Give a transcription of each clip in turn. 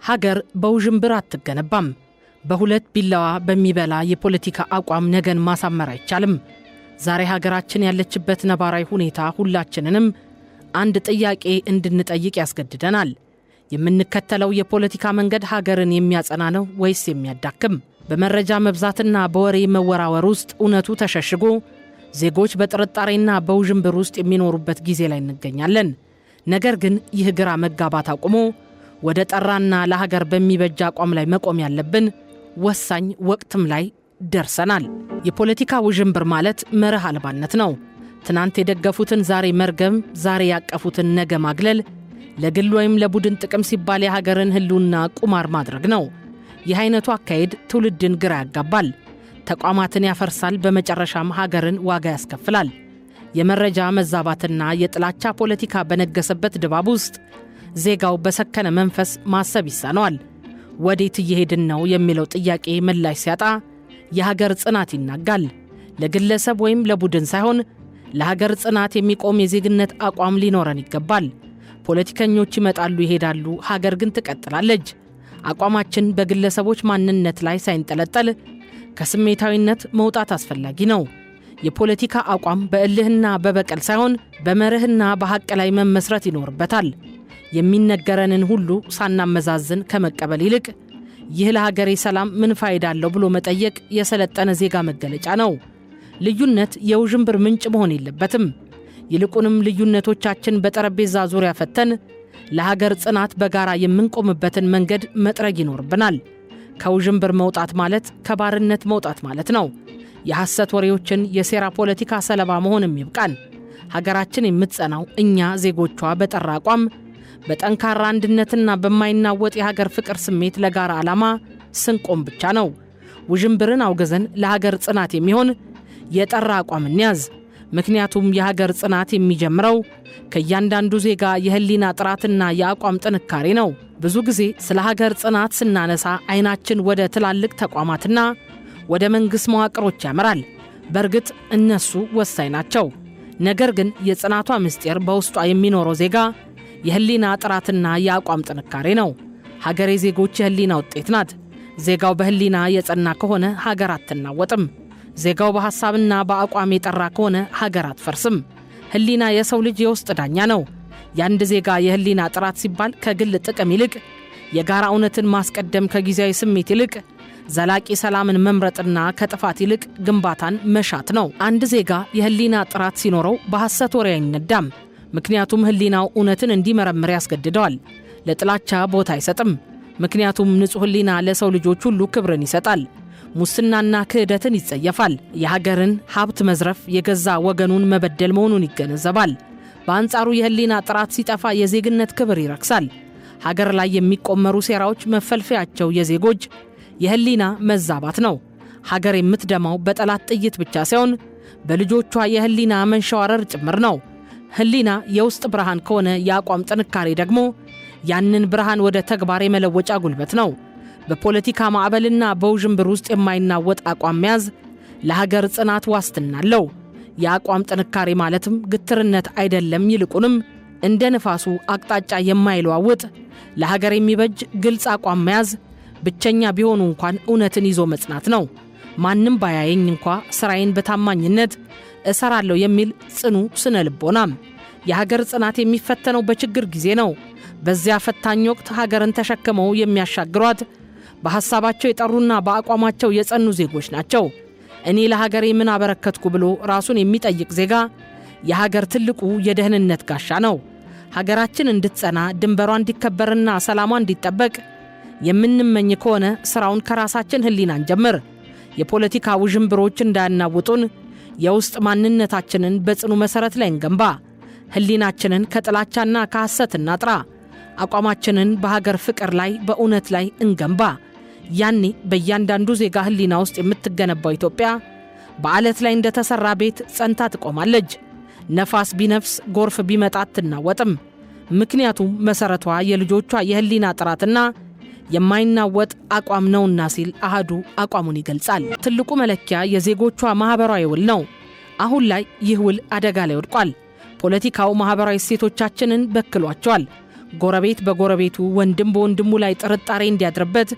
ሀገር በውዥንብር አትገነባም። በሁለት ቢላዋ በሚበላ የፖለቲካ አቋም ነገን ማሳመር አይቻልም። ዛሬ ሀገራችን ያለችበት ነባራዊ ሁኔታ ሁላችንንም አንድ ጥያቄ እንድንጠይቅ ያስገድደናል። የምንከተለው የፖለቲካ መንገድ ሀገርን የሚያጸና ነው ወይስ የሚያዳክም? በመረጃ መብዛትና በወሬ መወራወር ውስጥ እውነቱ ተሸሽጎ ዜጎች በጥርጣሬና በውዥንብር ውስጥ የሚኖሩበት ጊዜ ላይ እንገኛለን። ነገር ግን ይህ ግራ መጋባት አቁሞ ወደ ጠራና ለሀገር በሚበጃ አቋም ላይ መቆም ያለብን ወሳኝ ወቅትም ላይ ደርሰናል። የፖለቲካ ውዥንብር ማለት መርህ አልባነት ነው። ትናንት የደገፉትን ዛሬ መርገም፣ ዛሬ ያቀፉትን ነገ ማግለል፣ ለግል ወይም ለቡድን ጥቅም ሲባል የሀገርን ህልውና ቁማር ማድረግ ነው። ይህ አይነቱ አካሄድ ትውልድን ግራ ያጋባል፣ ተቋማትን ያፈርሳል፣ በመጨረሻም ሀገርን ዋጋ ያስከፍላል። የመረጃ መዛባትና የጥላቻ ፖለቲካ በነገሰበት ድባብ ውስጥ ዜጋው በሰከነ መንፈስ ማሰብ ይሳነዋል። ወዴት እየሄድን ነው የሚለው ጥያቄ ምላሽ ሲያጣ የሀገር ጽናት ይናጋል። ለግለሰብ ወይም ለቡድን ሳይሆን ለሀገር ጽናት የሚቆም የዜግነት አቋም ሊኖረን ይገባል። ፖለቲከኞች ይመጣሉ ይሄዳሉ፣ ሀገር ግን ትቀጥላለች። አቋማችን በግለሰቦች ማንነት ላይ ሳይንጠለጠል ከስሜታዊነት መውጣት አስፈላጊ ነው። የፖለቲካ አቋም በእልህና በበቀል ሳይሆን በመርህና በሐቅ ላይ መመስረት ይኖርበታል። የሚነገረንን ሁሉ ሳናመዛዝን ከመቀበል ይልቅ ይህ ለሀገሬ ሰላም ምን ፋይዳ አለው ብሎ መጠየቅ የሰለጠነ ዜጋ መገለጫ ነው። ልዩነት የውዥንብር ምንጭ መሆን የለበትም። ይልቁንም ልዩነቶቻችን በጠረጴዛ ዙሪያ ፈተን ለሀገር ጽናት በጋራ የምንቆምበትን መንገድ መጥረግ ይኖርብናል። ከውዥንብር መውጣት ማለት ከባርነት መውጣት ማለት ነው። የሐሰት ወሬዎችን፣ የሴራ ፖለቲካ ሰለባ መሆንም ይብቃን። ሀገራችን የምትጸናው እኛ ዜጎቿ በጠራ አቋም፣ በጠንካራ አንድነትና በማይናወጥ የሀገር ፍቅር ስሜት ለጋራ ዓላማ ስንቆም ብቻ ነው። ውዥንብርን አውገዘን ለሀገር ጽናት የሚሆን የጠራ አቋም እንያዝ። ምክንያቱም የሀገር ጽናት የሚጀምረው ከእያንዳንዱ ዜጋ የህሊና ጥራትና የአቋም ጥንካሬ ነው። ብዙ ጊዜ ስለ ሀገር ጽናት ስናነሳ አይናችን ወደ ትላልቅ ተቋማትና ወደ መንግሥት መዋቅሮች ያመራል። በእርግጥ እነሱ ወሳኝ ናቸው። ነገር ግን የጽናቷ ምስጢር በውስጧ የሚኖረው ዜጋ የህሊና ጥራትና የአቋም ጥንካሬ ነው። ሀገር የዜጎች የህሊና ውጤት ናት። ዜጋው በህሊና የጸና ከሆነ ሀገር አትናወጥም። ዜጋው በሐሳብና በአቋም የጠራ ከሆነ ሀገር አትፈርስም። ህሊና የሰው ልጅ የውስጥ ዳኛ ነው። የአንድ ዜጋ የህሊና ጥራት ሲባል ከግል ጥቅም ይልቅ የጋራ እውነትን ማስቀደም፣ ከጊዜያዊ ስሜት ይልቅ ዘላቂ ሰላምን መምረጥና ከጥፋት ይልቅ ግንባታን መሻት ነው። አንድ ዜጋ የህሊና ጥራት ሲኖረው በሐሰት ወሬ አይነዳም። ምክንያቱም ህሊናው እውነትን እንዲመረምር ያስገድደዋል። ለጥላቻ ቦታ አይሰጥም። ምክንያቱም ንጹሕ ህሊና ለሰው ልጆች ሁሉ ክብርን ይሰጣል። ሙስናና ክህደትን ይጸየፋል። የሀገርን ሀብት መዝረፍ የገዛ ወገኑን መበደል መሆኑን ይገነዘባል። በአንጻሩ የህሊና ጥራት ሲጠፋ የዜግነት ክብር ይረክሳል። ሀገር ላይ የሚቆመሩ ሴራዎች መፈልፈያቸው የዜጎች የህሊና መዛባት ነው። ሀገር የምትደማው በጠላት ጥይት ብቻ ሳይሆን በልጆቿ የህሊና መንሸዋረር ጭምር ነው። ህሊና የውስጥ ብርሃን ከሆነ የአቋም ጥንካሬ ደግሞ ያንን ብርሃን ወደ ተግባር የመለወጫ ጉልበት ነው። በፖለቲካ ማዕበልና በውዥንብር ውስጥ የማይናወጥ አቋም መያዝ ለሀገር ጽናት ዋስትና አለው። የአቋም ጥንካሬ ማለትም ግትርነት አይደለም። ይልቁንም እንደ ንፋሱ አቅጣጫ የማይለዋውጥ ለሀገር የሚበጅ ግልጽ አቋም መያዝ፣ ብቸኛ ቢሆኑ እንኳን እውነትን ይዞ መጽናት ነው። ማንም ባያየኝ እንኳ ስራዬን በታማኝነት እሰራለሁ የሚል ጽኑ ስነ ልቦናም። የሀገር ጽናት የሚፈተነው በችግር ጊዜ ነው። በዚያ ፈታኝ ወቅት ሀገርን ተሸክመው የሚያሻግሯት በሐሳባቸው የጠሩና በአቋማቸው የጸኑ ዜጎች ናቸው። እኔ ለሀገሬ ምን አበረከትኩ ብሎ ራሱን የሚጠይቅ ዜጋ የሀገር ትልቁ የደህንነት ጋሻ ነው። ሀገራችን እንድትጸና፣ ድንበሯ እንዲከበርና ሰላሟ እንዲጠበቅ የምንመኝ ከሆነ ሥራውን ከራሳችን ህሊናን ጀምር። የፖለቲካ ውዥንብሮች እንዳያናውጡን የውስጥ ማንነታችንን በጽኑ መሠረት ላይ እንገንባ። ህሊናችንን ከጥላቻና ከሐሰት እናጥራ። አቋማችንን በሀገር ፍቅር ላይ፣ በእውነት ላይ እንገንባ። ያኔ በእያንዳንዱ ዜጋ ህሊና ውስጥ የምትገነባው ኢትዮጵያ በዓለት ላይ እንደተሠራ ቤት ጸንታ ትቆማለች። ነፋስ ቢነፍስ፣ ጎርፍ ቢመጣ አትናወጥም። ምክንያቱም መሠረቷ የልጆቿ የህሊና ጥራትና የማይናወጥ አቋም ነውና ሲል አሃዱ አቋሙን ይገልጻል። ትልቁ መለኪያ የዜጎቿ ማኅበራዊ ውል ነው። አሁን ላይ ይህ ውል አደጋ ላይ ወድቋል። ፖለቲካው ማኅበራዊ እሴቶቻችንን በክሏቸዋል። ጎረቤት በጎረቤቱ ወንድም በወንድሙ ላይ ጥርጣሬ እንዲያድርበት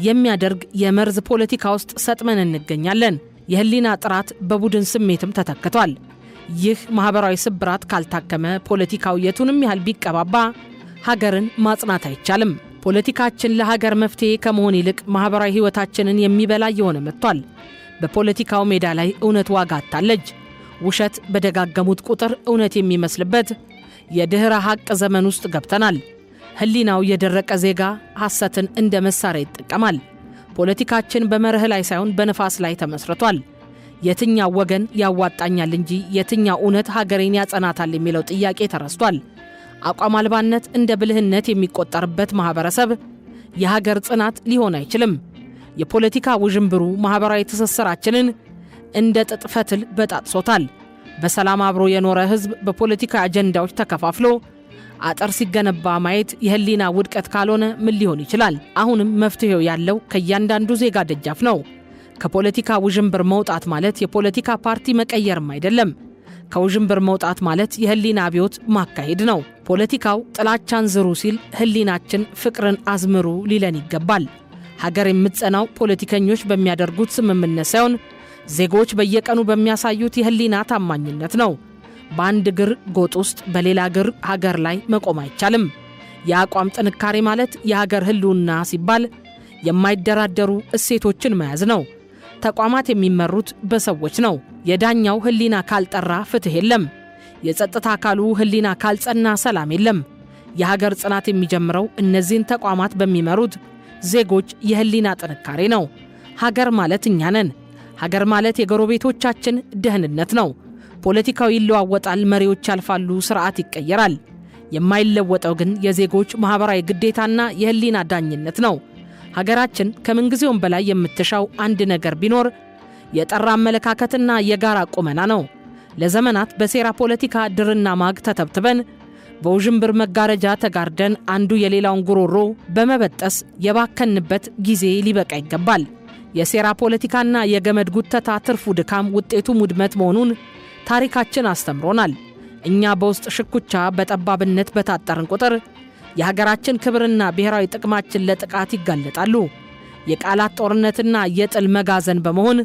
የሚያደርግ የመርዝ ፖለቲካ ውስጥ ሰጥመን እንገኛለን። የህሊና ጥራት በቡድን ስሜትም ተተክቷል። ይህ ማህበራዊ ስብራት ካልታከመ ፖለቲካው የቱንም ያህል ቢቀባባ ሀገርን ማጽናት አይቻልም። ፖለቲካችን ለሀገር መፍትሄ ከመሆን ይልቅ ማህበራዊ ህይወታችንን የሚበላ የሆነ መጥቷል። በፖለቲካው ሜዳ ላይ እውነት ዋጋ አጣለች። ውሸት በደጋገሙት ቁጥር እውነት የሚመስልበት የድህረ ሐቅ ዘመን ውስጥ ገብተናል። ህሊናው የደረቀ ዜጋ ሐሰትን እንደ መሳሪያ ይጠቀማል። ፖለቲካችን በመርህ ላይ ሳይሆን በነፋስ ላይ ተመስርቷል። የትኛው ወገን ያዋጣኛል እንጂ የትኛው እውነት ሀገሬን ያጸናታል የሚለው ጥያቄ ተረስቷል። አቋም አልባነት እንደ ብልህነት የሚቆጠርበት ማህበረሰብ የሀገር ጽናት ሊሆን አይችልም። የፖለቲካ ውዥንብሩ ማህበራዊ ትስስራችንን እንደ ጥጥ ፈትል በጣጥሶታል። በሰላም አብሮ የኖረ ህዝብ በፖለቲካ አጀንዳዎች ተከፋፍሎ አጥር ሲገነባ ማየት የህሊና ውድቀት ካልሆነ ምን ሊሆን ይችላል? አሁንም መፍትሄው ያለው ከእያንዳንዱ ዜጋ ደጃፍ ነው። ከፖለቲካ ውዥንብር መውጣት ማለት የፖለቲካ ፓርቲ መቀየርም አይደለም። ከውዥንብር መውጣት ማለት የህሊና አብዮት ማካሄድ ነው። ፖለቲካው ጥላቻን ዝሩ ሲል ህሊናችን ፍቅርን አዝምሩ ሊለን ይገባል። ሀገር የምትጸናው ፖለቲከኞች በሚያደርጉት ስምምነት ሳይሆን ዜጎች በየቀኑ በሚያሳዩት የህሊና ታማኝነት ነው። በአንድ እግር ጎጥ ውስጥ በሌላ እግር ሀገር ላይ መቆም አይቻልም። የአቋም ጥንካሬ ማለት የሀገር ህልውና ሲባል የማይደራደሩ እሴቶችን መያዝ ነው። ተቋማት የሚመሩት በሰዎች ነው። የዳኛው ህሊና ካልጠራ ፍትህ የለም። የጸጥታ አካሉ ህሊና ካልጸና ሰላም የለም። የሀገር ጽናት የሚጀምረው እነዚህን ተቋማት በሚመሩት ዜጎች የህሊና ጥንካሬ ነው። ሀገር ማለት እኛ ነን። ሀገር ማለት የጎረቤቶቻችን ደህንነት ነው። ፖለቲካው ይለዋወጣል፣ መሪዎች ያልፋሉ፣ ስርዓት ይቀየራል። የማይለወጠው ግን የዜጎች ማህበራዊ ግዴታና የህሊና ዳኝነት ነው። ሀገራችን ከምንጊዜውም በላይ የምትሻው አንድ ነገር ቢኖር የጠራ አመለካከትና የጋራ ቁመና ነው። ለዘመናት በሴራ ፖለቲካ ድርና ማግ ተተብትበን በውዥንብር መጋረጃ ተጋርደን አንዱ የሌላውን ጉሮሮ በመበጠስ የባከንበት ጊዜ ሊበቃ ይገባል። የሴራ ፖለቲካና የገመድ ጉተታ ትርፉ ድካም ውጤቱ ውድመት መሆኑን ታሪካችን አስተምሮናል። እኛ በውስጥ ሽኩቻ በጠባብነት በታጠርን ቁጥር የሀገራችን ክብርና ብሔራዊ ጥቅማችን ለጥቃት ይጋለጣሉ። የቃላት ጦርነትና የጥል መጋዘን በመሆን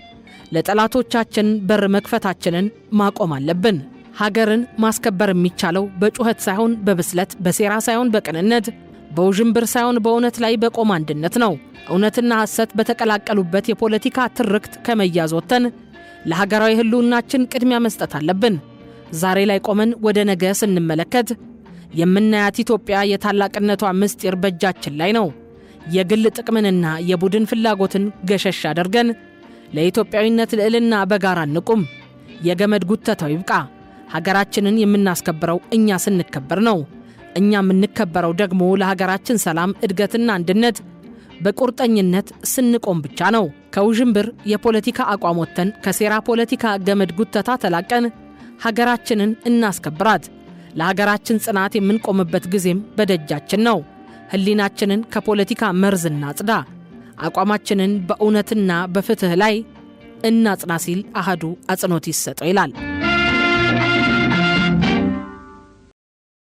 ለጠላቶቻችን በር መክፈታችንን ማቆም አለብን። ሀገርን ማስከበር የሚቻለው በጩኸት ሳይሆን በብስለት፣ በሴራ ሳይሆን በቅንነት፣ በውዥንብር ሳይሆን በእውነት ላይ በቆም አንድነት ነው። እውነትና ሐሰት በተቀላቀሉበት የፖለቲካ ትርክት ከመያዝ ወጥተን ለሀገራዊ ህልውናችን ቅድሚያ መስጠት አለብን። ዛሬ ላይ ቆመን ወደ ነገ ስንመለከት የምናያት ኢትዮጵያ የታላቅነቷ ምስጢር በእጃችን ላይ ነው። የግል ጥቅምንና የቡድን ፍላጎትን ገሸሽ አድርገን ለኢትዮጵያዊነት ልዕልና በጋራ እንቁም። የገመድ ጉተታው ይብቃ። ሀገራችንን የምናስከብረው እኛ ስንከበር ነው። እኛ የምንከበረው ደግሞ ለሀገራችን ሰላም፣ እድገትና አንድነት በቁርጠኝነት ስንቆም ብቻ ነው። ከውዥንብር የፖለቲካ አቋም ወጥተን ከሴራ ፖለቲካ ገመድ ጉተታ ተላቀን ሀገራችንን እናስከብራት። ለሀገራችን ጽናት የምንቆምበት ጊዜም በደጃችን ነው። ህሊናችንን ከፖለቲካ መርዝ እናጽዳ። አቋማችንን በእውነትና በፍትህ ላይ እናጽና ሲል አሃዱ አጽንኦት ይሰጠው ይላል።